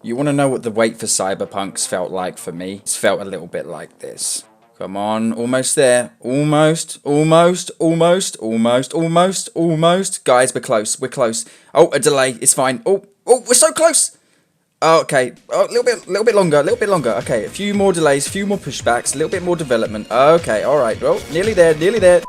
You want to know what the wait for Cyberpunk's felt like for me? It's felt a little bit like this. Come on, almost there. Almost. Guys, we're close. We're close. Oh, a delay. It's fine. Oh, we're so close. Oh, okay. Oh, a little bit longer. Okay, a few more delays, a few more pushbacks, a little bit more development. Okay, all right. Well, nearly there.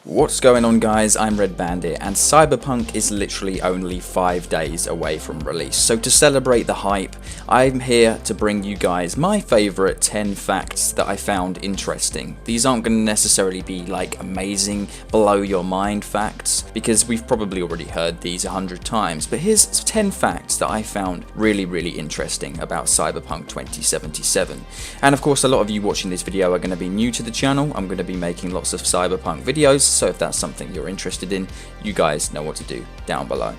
What's going on, guys? I'm Red Bandit, and Cyberpunk is literally only 5 days away from release. So to celebrate the hype, I'm here to bring you guys my favourite 10 facts that I found interesting. These aren't going to necessarily be like amazing, blow your mind facts, because we've probably already heard these 100 times, but here's 10 facts that I found really interesting about Cyberpunk 2077. And of course, a lot of you watching this video are going to be new to the channel. I'm going to be making lots of Cyberpunk videos, so if that's something you're interested in, you guys know what to do down below.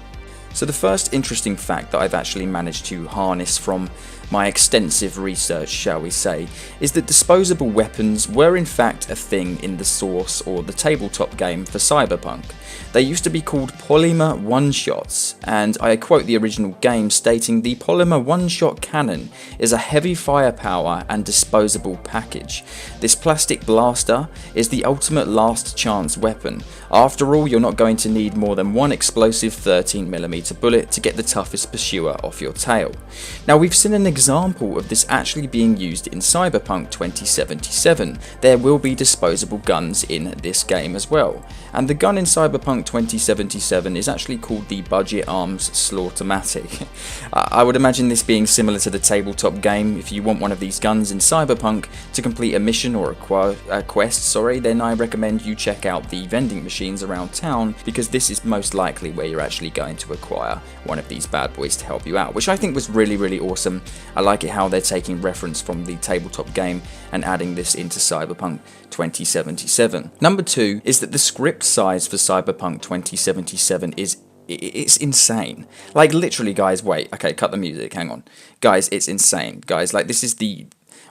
So the first interesting fact that I've actually managed to harness from my extensive research, shall we say, is that disposable weapons were in fact a thing in the source or the tabletop game for Cyberpunk. They used to be called polymer one-shots, and I quote the original game stating, "The polymer one-shot cannon is a heavy firepower and disposable package. This plastic blaster is the ultimate last chance weapon. After all, you're not going to need more than one explosive 13mm bullet to get the toughest pursuer off your tail." Now, we've seen an example of this actually being used in Cyberpunk 2077. There will be disposable guns in this game as well. And the gun in Cyberpunk 2077 is actually called the Budget Arms Slaughtermatic. I would imagine this being similar to the tabletop game. If you want one of these guns in Cyberpunk to complete a mission or a quest, then I recommend you check out the vending machines around town, because this is most likely where you're actually going to acquire one of these bad boys to help you out, which I think was really awesome. I like it how they're taking reference from the tabletop game and adding this into Cyberpunk 2077. Number 2 is that the script size for Cyberpunk 2077 it's insane. Like, literally, guys, wait, okay, cut the music, hang on. Guys, it's insane. Guys, like, this is the...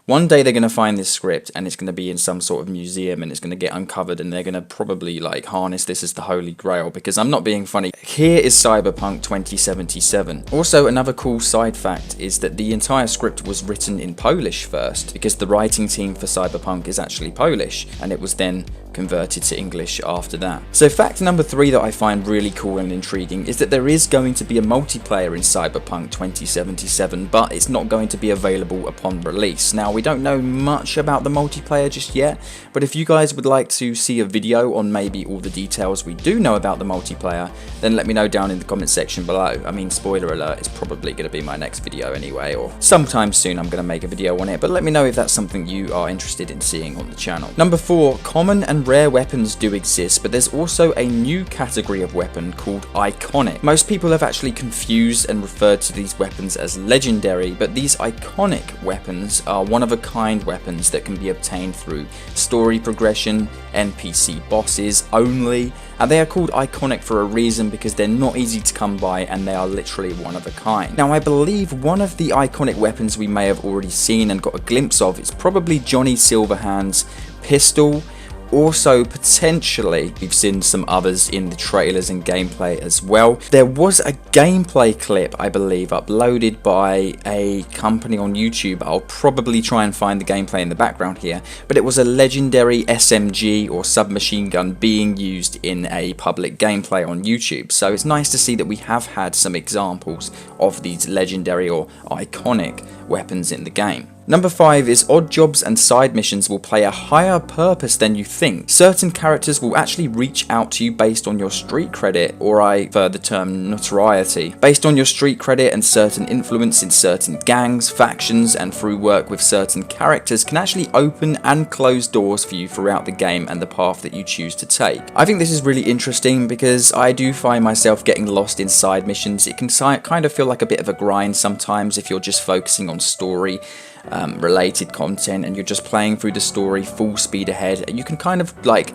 One day they're going to find this script and it's going to be in some sort of museum and it's going to get uncovered, and they're going to probably like harness this as the holy grail, because I'm not being funny. Here is Cyberpunk 2077. Also, another cool side fact is that the entire script was written in Polish first, because the writing team for Cyberpunk is actually Polish, and it was then converted to English after that. So fact number 3 that I find really cool and intriguing is that there is going to be a multiplayer in Cyberpunk 2077, but it's not going to be available upon release. Now, we don't know much about the multiplayer just yet, but if you guys would like to see a video on maybe all the details we do know about the multiplayer, then let me know down in the comment section below. I mean, spoiler alert, it's probably going to be my next video anyway, or sometime soon I'm going to make a video on it, but let me know if that's something you are interested in seeing on the channel. Number 4, common and rare weapons do exist, but there's also a new category of weapon called iconic. Most people have actually confused and referred to these weapons as legendary, but these iconic weapons are one-of-a-kind weapons that can be obtained through story progression, NPC bosses only, and they are called iconic for a reason, because they're not easy to come by and they are literally one of a kind. Now, I believe one of the iconic weapons we may have already seen and got a glimpse of is probably Johnny Silverhand's pistol. Also, potentially, we've seen some others in the trailers and gameplay as well. There was a gameplay clip, I believe, uploaded by a company on YouTube. I'll probably try and find the gameplay in the background here, but it was a legendary SMG or submachine gun being used in a public gameplay on YouTube. So it's nice to see that we have had some examples of these legendary or iconic weapons in the game. Number 5 is odd jobs and side missions will play a higher purpose than you think. Certain characters will actually reach out to you based on your street credit, or I prefer the term notoriety. Based on your street credit and certain influence in certain gangs, factions, and through work with certain characters can actually open and close doors for you throughout the game and the path that you choose to take. I think this is really interesting because I do find myself getting lost in side missions. It can kind of feel like a bit of a grind sometimes if you're just focusing on story related content and you're just playing through the story full speed ahead. You can kind of like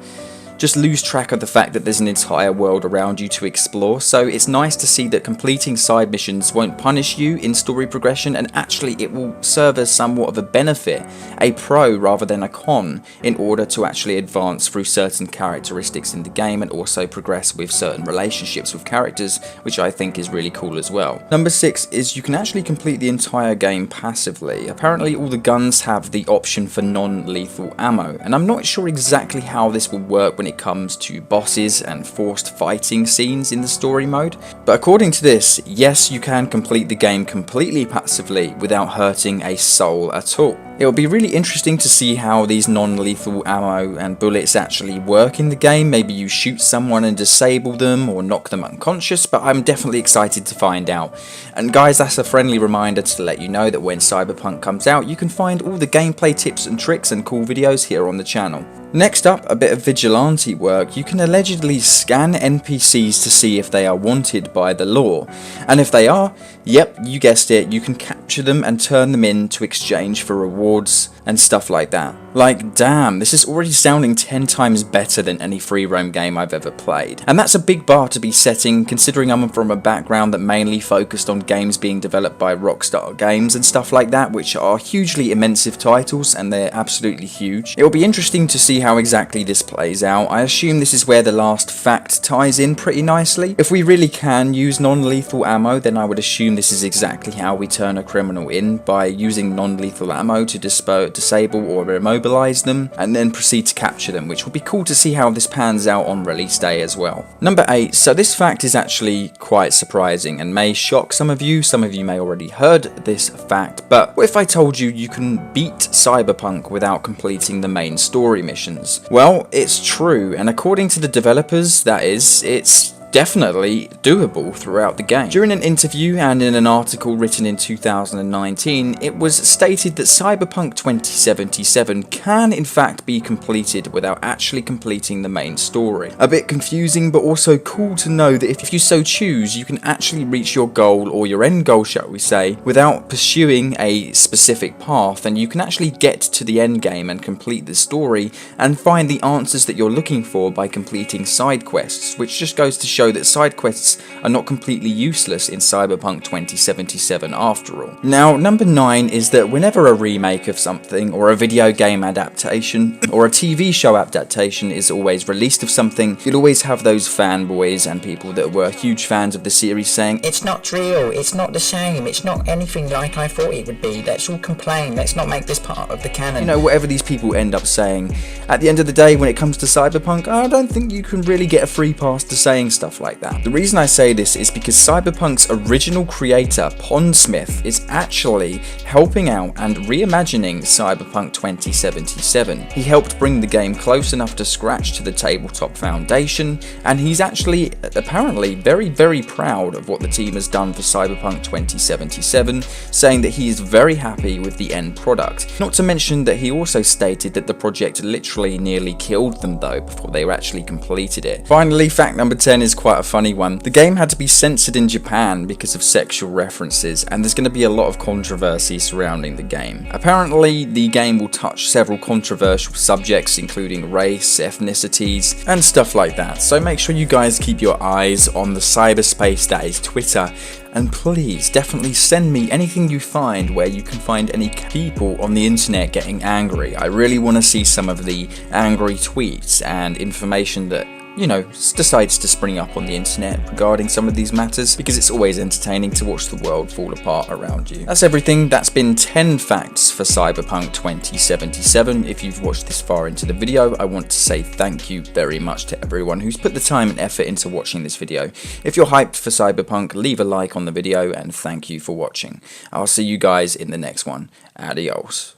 just lose track of the fact that there's an entire world around you to explore. So it's nice to see that completing side missions won't punish you in story progression, and actually it will serve as somewhat of a benefit, a pro rather than a con, in order to actually advance through certain characteristics in the game and also progress with certain relationships with characters, which I think is really cool as well. Number 6 is you can actually complete the entire game passively. Apparently all the guns have the option for non-lethal ammo, and I'm not sure exactly how this will work when it comes to bosses and forced fighting scenes in the story mode, but according to this, yes, you can complete the game completely passively without hurting a soul at all. It will be really interesting to see how these non-lethal ammo and bullets actually work in the game. Maybe you shoot someone and disable them or knock them unconscious, but I'm definitely excited to find out. And guys, that's a friendly reminder to let you know that when Cyberpunk comes out, you can find all the gameplay tips and tricks and cool videos here on the channel. Next up, a bit of vigilante work. You can allegedly scan NPCs to see if they are wanted by the law. And if they are, yep, you guessed it, you can capture them and turn them in to exchange for rewards and stuff like that. Like, damn, this is already sounding 10 times better than any free roam game I've ever played. And that's a big bar to be setting, considering I'm from a background that mainly focused on games being developed by Rockstar Games and stuff like that, which are hugely immensive titles, and they're absolutely huge. It will be interesting to see how exactly this plays out. I assume this is where the last fact ties in pretty nicely. If we really can use non-lethal ammo, then I would assume this is exactly how we turn a criminal in, by using non-lethal ammo to disable or immobilize them, and then proceed to capture them, which will be cool to see how this pans out on release day as well. Number 8, so this fact is actually quite surprising and may shock some of you may already heard this fact, but what if I told you you can beat Cyberpunk without completing the main story missions? Well, it's true, and according to the developers, that is, it's definitely doable throughout the game. During an interview and in an article written in 2019, it was stated that Cyberpunk 2077 can in fact be completed without actually completing the main story. A bit confusing, but also cool to know that if you so choose, you can actually reach your goal, or your end goal shall we say, without pursuing a specific path, and you can actually get to the end game and complete the story and find the answers that you're looking for by completing side quests, which just goes to show that side quests are not completely useless in Cyberpunk 2077 after all. Now, number 9 is that whenever a remake of something, or a video game adaptation, or a TV show adaptation is always released of something, you'll always have those fanboys and people that were huge fans of the series saying, "It's not real, it's not the same, it's not anything like I thought it would be, let's all complain, let's not make this part of the canon." You know, whatever these people end up saying. At the end of the day, when it comes to Cyberpunk, I don't think you can really get a free pass to saying stuff like that. The reason I say this is because Cyberpunk's original creator, Pondsmith, is actually helping out and reimagining Cyberpunk 2077. He helped bring the game close enough to scratch to the tabletop foundation, and he's actually apparently very proud of what the team has done for Cyberpunk 2077, saying that he is very happy with the end product. Not to mention that he also stated that the project literally nearly killed them though before they actually completed it. Finally, fact number 10 is quite a funny one. The game had to be censored in Japan because of sexual references, and there's going to be a lot of controversy surrounding the game. Apparently, the game will touch several controversial subjects, including race, ethnicities, and stuff like that. So make sure you guys keep your eyes on the cyberspace that is Twitter, and please definitely send me anything you find where you can find any people on the internet getting angry. I really want to see some of the angry tweets and information that, you know, decides to spring up on the internet regarding some of these matters, because it's always entertaining to watch the world fall apart around you. That's everything. That's been 10 facts for Cyberpunk 2077. If you've watched this far into the video, I want to say thank you very much to everyone who's put the time and effort into watching this video. If you're hyped for Cyberpunk, leave a like on the video, and thank you for watching. I'll see you guys in the next one. Adios.